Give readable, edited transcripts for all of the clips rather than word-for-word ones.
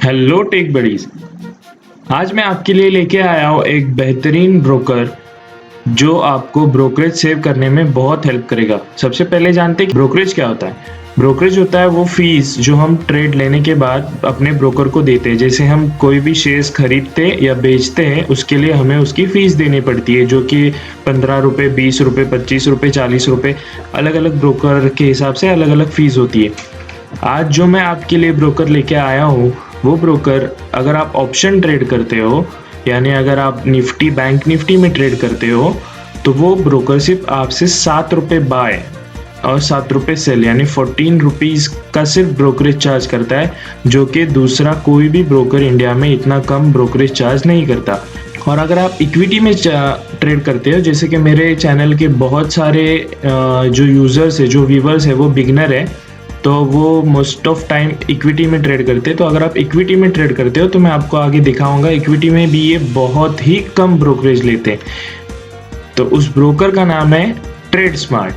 Hello take buddies. आज मैं आपके लिए लेके आया हूँ एक बेहतरीन ब्रोकर जो आपको ब्रोकरेज सेव करने में बहुत हेल्प करेगा। सबसे पहले जानते हैं कि ब्रोकरेज क्या होता है। ब्रोकरेज होता है वो फीस जो हम ट्रेड लेने के बाद अपने ब्रोकर को देते हैं। जैसे हम कोई भी शेयर्स खरीदते या बेचते हैं उसके लिए हमें उसकी फीस देनी पड़ती है, जो कि 15 रुपये, 20 रुपये, 25 रुपये, 40 रुपये, अलग अलग ब्रोकर के हिसाब से अलग अलग फीस होती है। आज जो मैं आपके लिए ब्रोकर लेके आया हूँ वो ब्रोकर, अगर आप ऑप्शन ट्रेड करते हो यानी अगर आप निफ्टी बैंक निफ्टी में ट्रेड करते हो तो वो ब्रोकर सिर्फ आपसे 7 रुपये बाय और 7 रुपये सेल यानी 14 रुपीज़ का सिर्फ ब्रोकरेज चार्ज करता है, जो कि दूसरा कोई भी ब्रोकर इंडिया में इतना कम ब्रोकरेज चार्ज नहीं करता। और अगर आप इक्विटी में ट्रेड करते हो, जैसे कि मेरे चैनल के बहुत सारे जो यूज़र्स है, जो व्यूवर्स है वो बिगनर है, तो वो मोस्ट ऑफ टाइम इक्विटी में ट्रेड करते हैं। तो अगर आप इक्विटी में ट्रेड करते हो तो मैं आपको आगे दिखाऊंगा इक्विटी में भी ये बहुत ही कम ब्रोकरेज लेते हैं। तो उस ब्रोकर का नाम है ट्रेड स्मार्ट।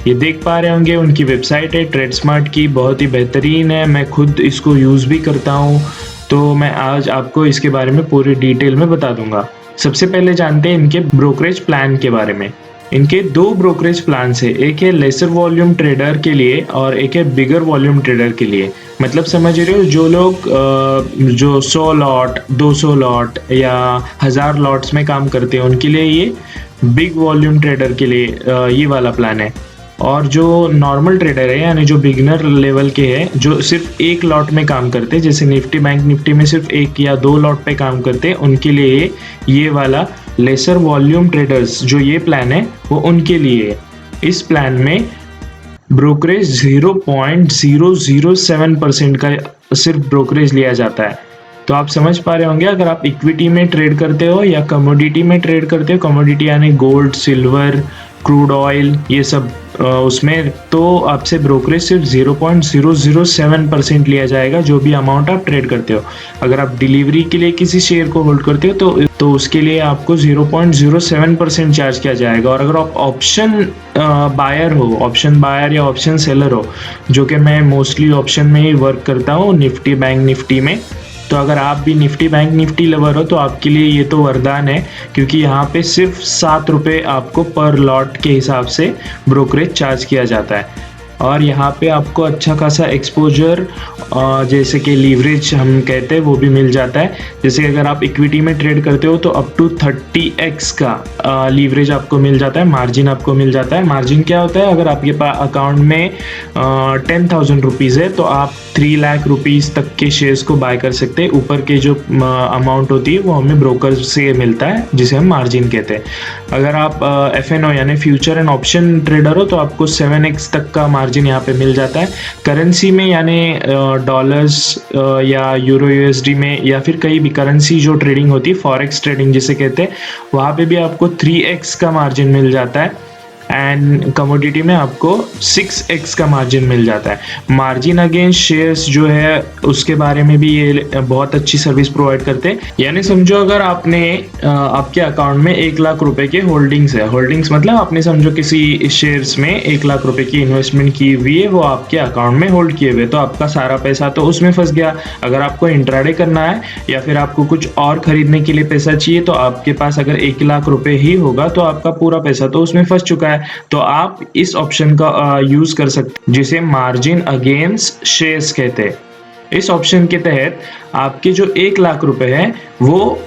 ये देख पा रहे होंगे उनकी वेबसाइट है ट्रेड स्मार्ट की, बहुत ही बेहतरीन है। मैं खुद इसको यूज़ भी करता हूँ, तो मैं आज आपको इसके बारे में पूरी डिटेल में बता दूंगा। सबसे पहले जानते हैं इनके ब्रोकरेज प्लान के बारे में। इनके दो ब्रोकरेज प्लान है, एक है लेसर वॉल्यूम ट्रेडर के लिए और एक है बिगर वॉल्यूम ट्रेडर के लिए। मतलब समझ रहे हो, जो लोग जो 100 लॉट, 200 लॉट या 1000 लॉट्स में काम करते हैं उनके लिए ये बिग वॉल्यूम ट्रेडर के लिए ये वाला प्लान है। और जो नॉर्मल ट्रेडर है यानी जो बिगिनर लेवल के हैं, जो सिर्फ एक लॉट में काम करते हैं, जैसे निफ्टी बैंक निफ्टी में सिर्फ 1 या 2 लॉट पे काम करते हैं, उनके लिए ये वाला लेसर वॉल्यूम ट्रेडर्स जो ये प्लान है वो उनके लिए है। इस प्लान में ब्रोकरेज 0.007% का सिर्फ ब्रोकरेज लिया जाता है। तो आप समझ पा रहे होंगे, अगर आप इक्विटी में ट्रेड करते हो या कमोडिटी में ट्रेड करते हो, कमोडिटी यानी गोल्ड, सिल्वर, क्रूड ऑयल, ये सब उसमें, तो आपसे ब्रोकरेज सिर्फ 0.007% लिया जाएगा जो भी अमाउंट आप ट्रेड करते हो। अगर आप डिलीवरी के लिए किसी शेयर को होल्ड करते हो तो उसके लिए आपको 0.07% चार्ज किया जाएगा। और अगर आप ऑप्शन बायर हो, ऑप्शन बायर या ऑप्शन सेलर हो, जो कि मैं मोस्टली ऑप्शन में ही वर्क करता हूँ निफ्टी बैंक निफ्टी में, तो अगर आप भी निफ्टी बैंक निफ्टी लवर हो तो आपके लिए ये तो वरदान है, क्योंकि यहाँ पे सिर्फ 7 रुपये आपको पर लॉट के हिसाब से ब्रोकरेज चार्ज किया जाता है। और यहाँ पे आपको अच्छा खासा एक्सपोजर, जैसे कि लीवरेज हम कहते हैं, वो भी मिल जाता है। जैसे अगर आप इक्विटी में ट्रेड करते हो तो अप टू 30x का लीवरेज आपको मिल जाता है, मार्जिन आपको मिल जाता है। मार्जिन क्या होता है, अगर आपके पास अकाउंट में 10,000 रुपीज़ है तो आप 3 लाख रुपीज़ तक के शेयर्स को बाय कर सकते हैं। ऊपर के जो अमाउंट होती है वो हमें ब्रोकर से मिलता है, जिसे हम मार्जिन कहते हैं। अगर आप FNO यानी फ्यूचर एंड ऑप्शन ट्रेडर हो तो आपको 7x तक का मार्जिन यहाँ पे मिल जाता है। करेंसी में यानी डॉलर्स या यूरो USD में या फिर कई भी करेंसी जो ट्रेडिंग होती है, फॉरेक्स ट्रेडिंग जिसे कहते हैं, वहाँ पे भी आपको 3x का मार्जिन मिल जाता है। एंड कमोडिटी में आपको 6x का मार्जिन मिल जाता है। मार्जिन अगेंस्ट शेयर्स जो है उसके बारे में भी ये बहुत अच्छी सर्विस प्रोवाइड करते हैं। यानी समझो अगर आपने आपके अकाउंट में 1 लाख रुपए के होल्डिंग्स है, होल्डिंग्स मतलब आपने समझो किसी शेयर्स में 1 लाख रुपए की इन्वेस्टमेंट की हुई है, वो आपके अकाउंट में होल्ड किए हुए, तो आपका सारा पैसा तो उसमें फंस गया। अगर आपको इंट्राडे करना है या फिर आपको कुछ और खरीदने के लिए पैसा चाहिए तो आपके पास अगर 1 लाख रुपए ही होगा तो आपका पूरा पैसा तो उसमें फंस चुका है। तो आप इस ऑप्शन का यूज कर सकते हैं, जिसे मार्जिन अगेंस्ट शेयर्स कहते हैं। इस ऑप्शन के तहत आपके जो 1 लाख रुपए हैं वो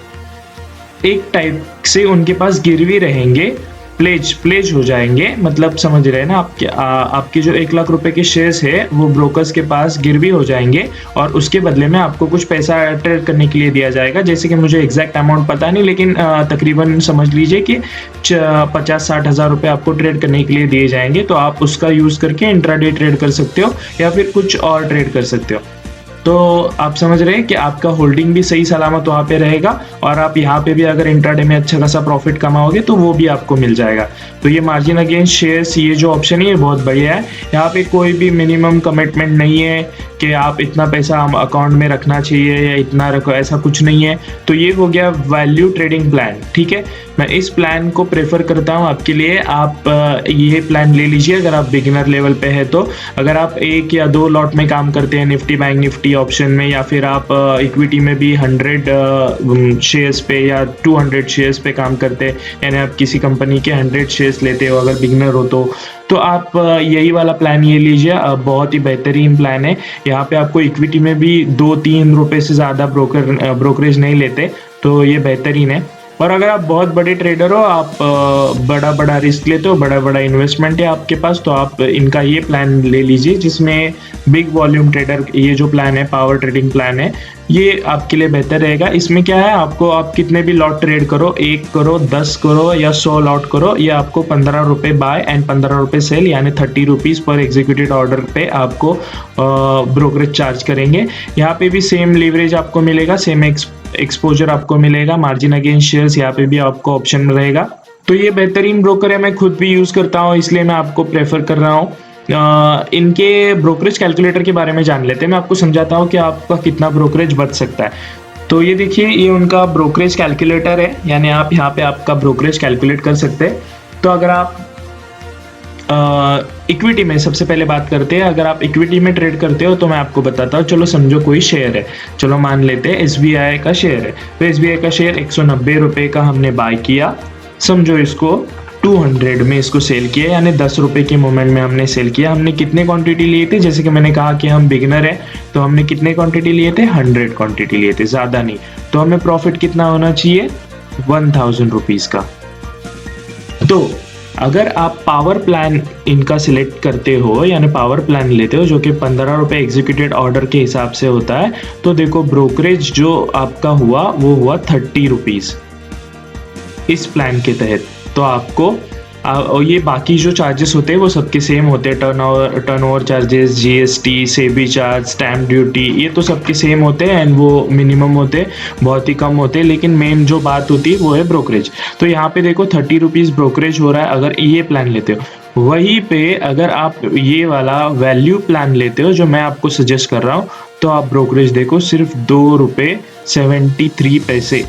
एक टाइप से उनके पास गिरवी रहेंगे, प्लेज हो जाएंगे। मतलब समझ रहे हैं ना, आपके जो 1 लाख रुपए के शेयर्स है वो ब्रोकर्स के पास गिरवी हो जाएंगे और उसके बदले में आपको कुछ पैसा ट्रेड करने के लिए दिया जाएगा। जैसे कि मुझे एग्जैक्ट अमाउंट पता नहीं, लेकिन तकरीबन समझ लीजिए कि 50-60 हज़ार रुपये आपको ट्रेड करने के लिए दिए जाएंगे। तो आप उसका यूज़ करके इंट्राडे ट्रेड कर सकते हो या फिर कुछ और ट्रेड कर सकते हो। तो आप समझ रहे हैं कि आपका होल्डिंग भी सही सलामत वहाँ पे रहेगा और आप यहाँ पे भी अगर इंट्राडे में अच्छा खासा प्रॉफिट कमाओगे तो वो भी आपको मिल जाएगा। तो ये मार्जिन अगेंस्ट शेयर्स, ये जो ऑप्शन है ये बहुत बढ़िया है। यहाँ पे कोई भी मिनिमम कमिटमेंट नहीं है कि आप इतना पैसा अकाउंट में रखना चाहिए या इतना रखो, ऐसा कुछ नहीं है। तो ये हो गया वैल्यू ट्रेडिंग प्लान, ठीक है। मैं इस प्लान को प्रेफर करता हूँ आपके लिए। आप ये प्लान ले लीजिए अगर आप बिगिनर लेवल पे है तो। अगर आप 1 या 2 लॉट में काम करते हैं निफ्टी बैंक निफ्टी ऑप्शन में, या फिर आप इक्विटी में भी 100 शेयर्स पे या 200 शेयर्स पे काम करते हैं, यानी आप किसी कंपनी के 100 शेयर्स लेते हो अगर बिगनर हो तो आप यही वाला प्लान ये लीजिए। बहुत ही बेहतरीन प्लान है। यहाँ पे आपको इक्विटी में भी 2-3 रुपए से ज़्यादा ब्रोकरेज नहीं लेते, तो ये बेहतरीन है। और अगर आप बहुत बड़े ट्रेडर हो, आप बड़ा बड़ा रिस्क लेते हो, बड़ा बड़ा इन्वेस्टमेंट है आपके पास, तो आप इनका ये प्लान ले लीजिए जिसमें बिग वॉल्यूम ट्रेडर, ये जो प्लान है पावर ट्रेडिंग प्लान है, ये आपके लिए बेहतर रहेगा। इसमें क्या है, आपको आप कितने भी लॉट ट्रेड करो, 1 करो, 10 करो या 100 लॉट करो, ये आपको 15 रुपये बाय एंड 15 रुपये सेल, यानी 30 रुपीज़ पर एग्जीक्यूटेड ऑर्डर पे आपको ब्रोकरेज चार्ज करेंगे। यहाँ पे भी सेम लीवरेज आपको मिलेगा, सेम एक्सपोजर आपको मिलेगा, मार्जिन अगेंस्ट शेयर्स यहाँ पे भी आपको ऑप्शन में रहेगा। तो ये बेहतरीन ब्रोकर है, मैं खुद भी यूज़ करता हूँ, इसलिए मैं आपको प्रेफर कर रहा हूँ। इनके ब्रोकरेज कैलकुलेटर के बारे में जान लेते हैं। मैं आपको समझाता हूँ कि आपका कितना ब्रोकरेज बच सकता है। तो ये देखिए, ये उनका ब्रोकरेज कैलकुलेटर है, यानी आप यहाँ पे आपका ब्रोकरेज कैलकुलेट कर सकते हैं। तो अगर आप इक्विटी में सबसे पहले बात करते हैं, अगर आप इक्विटी में ट्रेड करते हो तो मैं आपको बताता हूँ। चलो समझो कोई शेयर है, चलो मान लेते हैं SBI का शेयर है, तो SBI का शेयर 190 रुपये का हमने बाय किया, समझो इसको 200 में इसको सेल किया, यानी 10 रुपये के मोमेंट में हमने सेल किया। हमने कितने क्वांटिटी लिए थे, जैसे कि मैंने कहा कि हम बिगनर है, तो हमने कितने क्वांटिटी लिए थे, 100 क्वांटिटी लिए थे, ज़्यादा नहीं। तो हमें प्रॉफिट कितना होना चाहिए, 1000 रुपीज़ का। तो अगर आप पावर प्लान इनका सिलेक्ट करते हो, यानी पावर प्लान लेते हो, जो कि 15 रुपये एग्जीक्यूटेड ऑर्डर के हिसाब से होता है, तो देखो ब्रोकरेज जो आपका हुआ वो हुआ 30 रुपीज़ इस प्लान के तहत। तो आपको और ये बाकी जो चार्जेस होते हैं वो सबके सेम होते हैं, turnover charges, GST, SEBI charge, stamp duty, ये तो सबके सेम होते हैं एंड वो मिनिमम होते हैं, बहुत ही कम होते हैं। लेकिन मेन जो बात होती है वो है ब्रोकरेज। तो यहाँ पे देखो 30 रुपीज़ ब्रोकरेज हो रहा है अगर ये प्लान लेते हो। वहीं पे अगर आप ये वाला वैल्यू प्लान लेते हो जो मैं आपको सजेस्ट कर रहा हूँ, तो आप ब्रोकरेज देखो सिर्फ 2 रुपये 73 पैसे,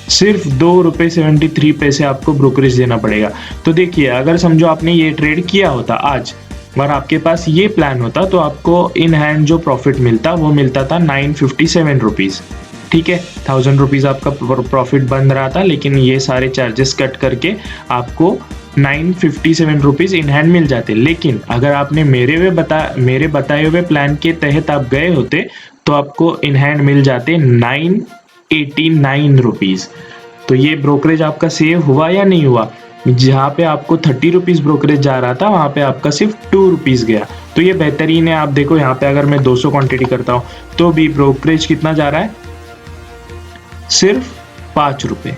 सिर्फ 2 रुपये 73 पैसे आपको ब्रोकरेज देना पड़ेगा। तो देखिए, अगर समझो आपने ये ट्रेड किया होता आज और आपके पास ये प्लान होता, तो आपको इन हैंड जो प्रॉफिट मिलता वो मिलता था 957 रुपीज़। ठीक है, 1000 रुपीज़ आपका प्रॉफिट बन रहा था, लेकिन ये सारे चार्जेस कट करके आपको 957 रुपीज़ इन हैंड मिल जाते। लेकिन अगर आपने मेरे बताए हुए प्लान के तहत आप गए होते, तो आपको इन हैंड मिल जाते 989 रुपीज़। तो ये ब्रोकरेज आपका सेव हुआ या नहीं हुआ? जहाँ पे आपको 30 रुपीज़ ब्रोकरेज जा रहा था, वहाँ पे आपका सिर्फ 2 रुपीज़ गया। तो ये बेहतरीन है। आप देखो यहाँ पे अगर मैं 200 क्वांटिटी करता हूँ तो भी ब्रोकरेज कितना जा रहा है, सिर्फ 5 रुपये।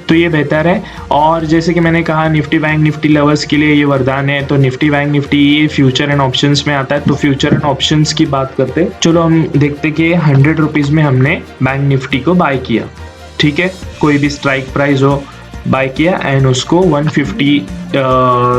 तो ये बेहतर है। और जैसे कि मैंने कहा, निफ्टी बैंक निफ्टी लवर्स के लिए ये वरदान है। तो निफ्टी बैंक निफ्टी ये फ्यूचर एंड ऑप्शंस में आता है। तो फ्यूचर एंड ऑप्शंस की बात करते हैं। चलो हम देखते कि 100 रुपीज़ में हमने बैंक निफ्टी को बाय किया, ठीक है, कोई भी स्ट्राइक प्राइस हो, बाय किया एंड उसको 150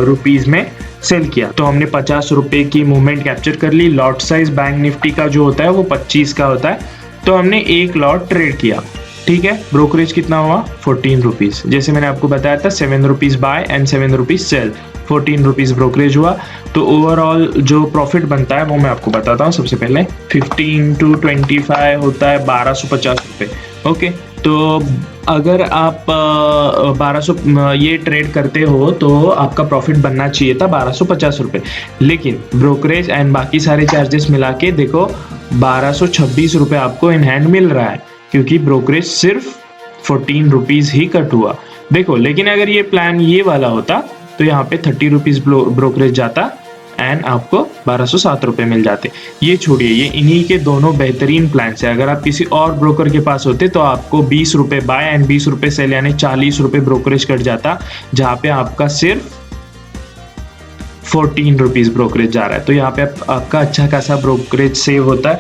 रुपीज़ में सेल किया। तो हमने 50 रुपये की मूवमेंट कैप्चर कर ली। लॉट साइज बैंक निफ्टी का जो होता है वो 25 का होता है। तो हमने एक लॉट ट्रेड किया, ठीक है। ब्रोकरेज कितना हुआ, 14 रुपीज़। जैसे मैंने आपको बताया था 7 rupees buy and 7 rupees sell, 14 rupees brokerage हुआ। तो ओवरऑल जो प्रॉफिट बनता है वो मैं आपको बताता हूँ। सबसे पहले 15 to 25 होता है 1250 रुपये। ओके, तो अगर आप 1200 ये ट्रेड करते हो तो आपका प्रॉफिट बनना चाहिए था 1250 रुपये। लेकिन ब्रोकरेज एंड बाकी सारे चार्जेस मिला के देखो 1226 रुपये आपको इन हैंड मिल रहा है, क्योंकि ब्रोकरेज सिर्फ 14 रुपीज़ ही कट हुआ। देखो, लेकिन अगर ये प्लान ये वाला होता तो यहाँ पे 30 रुपीज़ ब्रोकरेज जाता एंड आपको 1207 रुपये मिल जाते। ये छोड़िए, ये इन्हीं के दोनों बेहतरीन प्लान है। अगर आप किसी और ब्रोकर के पास होते तो आपको 20 रुपये बाय एंड 20 रुपये सेल, यानी 40 रुपये ब्रोकरेज कट जाता, जहाँ पे आपका सिर्फ 14 रुपीज़ ब्रोकरेज जा रहा है। तो यहाँ पे आपका अच्छा खासा ब्रोकरेज सेव होता है।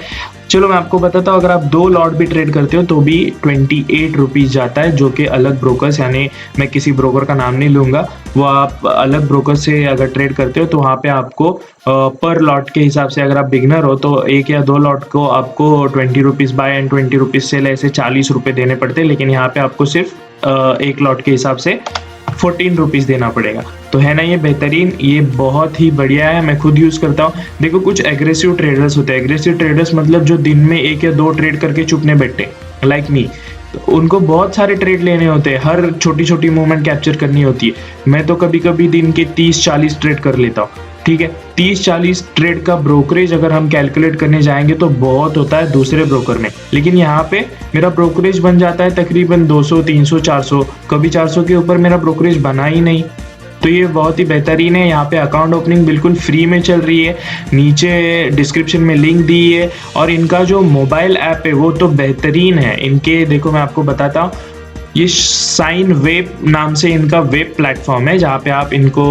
चलो मैं आपको बताता हूँ, अगर आप 2 लॉट भी ट्रेड करते हो तो भी 28 रुपीज़ जाता है, जो कि अलग ब्रोकर्स, यानी मैं किसी ब्रोकर का नाम नहीं लूँगा, वो आप अलग ब्रोकर से अगर ट्रेड करते हो तो वहाँ पे आपको पर लॉट के हिसाब से, अगर आप बिगनर हो तो 1 या 2 लॉट को आपको 20 rupees buy and 20 rupees sell, ऐसे 40 रुपये देने पड़ते हैं। लेकिन यहाँ पे आपको सिर्फ 1 लॉट के हिसाब से 14 रुपीज़ देना पड़ेगा। तो है ना ये बेहतरीन, ये बहुत ही बढ़िया है, मैं खुद यूज़ करता हूँ। देखो कुछ एग्रेसिव ट्रेडर्स होते हैं, एग्रेसिव ट्रेडर्स मतलब जो दिन में 1 या 2 ट्रेड करके चुप नहीं बैठते, लाइक मी। उनको बहुत सारे ट्रेड लेने होते हैं, हर छोटी-छोटी मूवमेंट कैप्चर करनी होती है। मैं तो कभी-कभी दिन के 30-40 ट्रेड कर लेता हूँ, ठीक है। 30-40 ट्रेड का ब्रोकरेज अगर हम कैलकुलेट करने जाएँगे तो बहुत होता है दूसरे ब्रोकर में। लेकिन यहाँ पे मेरा ब्रोकरेज बन जाता है तकरीबन 200, 300, 400, कभी 400 के ऊपर मेरा ब्रोकरेज बना ही नहीं। तो ये बहुत ही बेहतरीन है। यहाँ पे अकाउंट ओपनिंग बिल्कुल फ्री में चल रही है, नीचे डिस्क्रिप्शन में लिंक दी है। और इनका जो मोबाइल ऐप है वो तो बेहतरीन है। इनके देखो मैं आपको बताता हूँ, ये साइन वेब नाम से इनका वेब प्लेटफॉर्म है, जहाँ पे आप इनको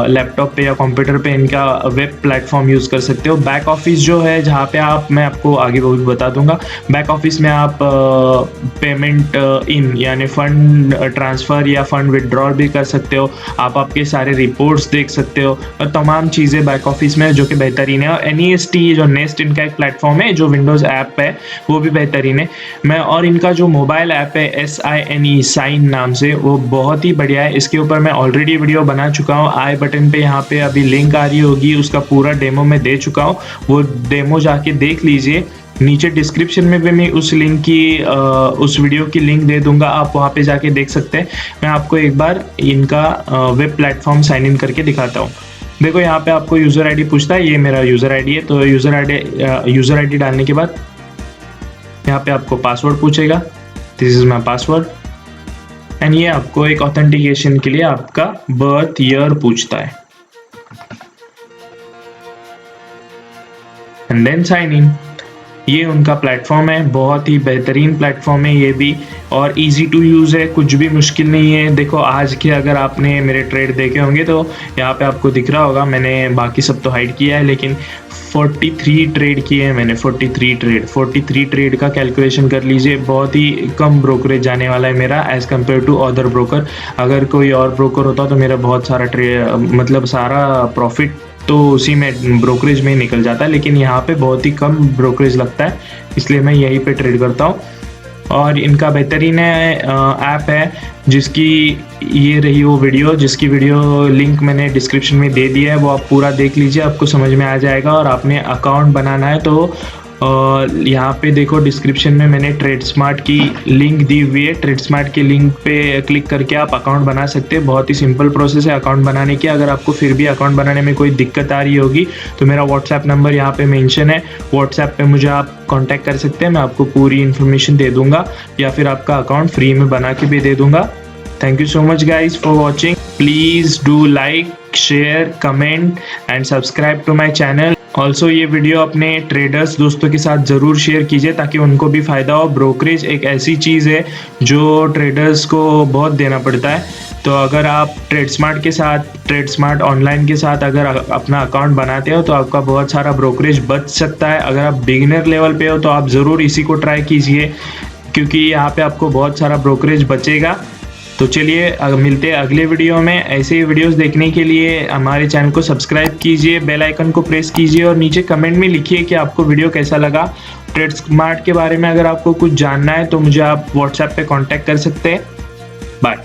लैपटॉप पे या कंप्यूटर पे इनका वेब प्लेटफॉर्म यूज़ कर सकते हो। बैक ऑफिस जो है जहाँ पे आप, मैं आपको आगे वो भी बता दूंगा, बैक ऑफिस में आप पेमेंट इन यानी फ़ंड ट्रांसफ़र या फ़ंड विड्रॉल भी कर सकते हो। आप आपके सारे रिपोर्ट्स देख सकते हो और तमाम चीज़ें बैक ऑफिस में, जो कि बेहतरीन है। और NEST जो नेस्ट इनका एक प्लेटफॉर्म है, जो विंडोज़ ऐप है, वो भी बेहतरीन है। और इनका जो मोबाइल ऐप है SINE साइन नाम से, वो बहुत ही बढ़िया है। इसके ऊपर मैं ऑलरेडी वीडियो बना चुका हूँ, आई बटन पे यहाँ पे अभी लिंक आ रही होगी, उसका पूरा डेमो मैं दे चुका हूँ, वो डेमो जाके देख लीजिए। नीचे डिस्क्रिप्शन में भी मैं उस लिंक की उस वीडियो की लिंक दे दूंगा, आप वहाँ पे जाके देख सकते हैं। मैं आपको एक बार इनका वेब प्लेटफॉर्म साइन इन करके दिखाता हूँ। देखो यहाँ पे आपको यूज़र आईडी पूछता है, ये मेरा यूज़र आईडी है। तो यूज़र आईडी डालने के बाद यहाँ पे आपको पासवर्ड पूछेगा, this is my password. And ये आपको एक ऑथेंटिकेशन के लिए आपका बर्थ ईयर पूछता है, एंड देन साइन इन। ये उनका प्लेटफॉर्म है, बहुत ही बेहतरीन प्लेटफॉर्म है ये भी, और इजी टू यूज़ है, कुछ भी मुश्किल नहीं है। देखो आज के अगर आपने मेरे ट्रेड देखे होंगे तो यहाँ पे आपको दिख रहा होगा, मैंने बाकी सब तो हाइड किया है, लेकिन 43 ट्रेड किए हैं मैंने। 43 ट्रेड का कैलकुलेशन कर लीजिए। बहुत ही कम ब्रोकरेज जाने वाला है मेरा as compare to other broker. अगर कोई और ब्रोकर होता तो मेरा बहुत सारा मतलब सारा प्रॉफिट तो उसी में ब्रोकरेज में ही निकल जाता है, लेकिन यहाँ पे बहुत ही कम ब्रोकरेज लगता है, इसलिए मैं यहीं पे ट्रेड करता हूँ। और इनका बेहतरीन ऐप है, जिसकी ये रही वो वीडियो, जिसकी वीडियो लिंक मैंने डिस्क्रिप्शन में दे दिया है, वो आप पूरा देख लीजिए, आपको समझ में आ जाएगा। और आपने अकाउंट बनाना है तो यहाँ पे देखो डिस्क्रिप्शन में मैंने ट्रेडस्मार्ट की लिंक दी हुई है। ट्रेडस्मार्ट के लिंक पे क्लिक करके आप अकाउंट बना सकते हैं। बहुत ही सिंपल प्रोसेस है अकाउंट बनाने की। अगर आपको फिर भी अकाउंट बनाने में कोई दिक्कत आ रही होगी तो मेरा व्हाट्सएप नंबर यहाँ पे मेंशन है, व्हाट्सएप पे मुझे आप कांटेक्ट कर सकते हैं, मैं आपको पूरी इन्फॉर्मेशन दे दूंगा, या फिर आपका अकाउंट फ्री में बना के भी दे दूंगा। Thank you so much guys for watching. Please do like, share, comment and subscribe to my channel. Also ये वीडियो अपने ट्रेडर्स दोस्तों के साथ ज़रूर शेयर कीजिए ताकि उनको भी फ़ायदा हो। ब्रोकरेज एक ऐसी चीज़ है जो ट्रेडर्स को बहुत देना पड़ता है। तो अगर आप ट्रेडस्मार्ट ऑनलाइन के साथ अगर अपना अकाउंट बनाते हो तो आपका बहुत सारा ब्रोकरेज बच सकता है। अगर आप बिगिनर लेवल पे हो तो आप ज़रूर इसी को ट्राई कीजिए, क्योंकि यहाँ पे आपको बहुत सारा ब्रोकरेज बचेगा। तो चलिए मिलते हैं अगले वीडियो में। ऐसे ही वीडियोस देखने के लिए हमारे चैनल को सब्सक्राइब कीजिए, बेल आइकन को प्रेस कीजिए और नीचे कमेंट में लिखिए कि आपको वीडियो कैसा लगा। ट्रेडस्मार्ट के बारे में अगर आपको कुछ जानना है तो मुझे आप व्हाट्सएप पे कांटेक्ट कर सकते हैं। बाय।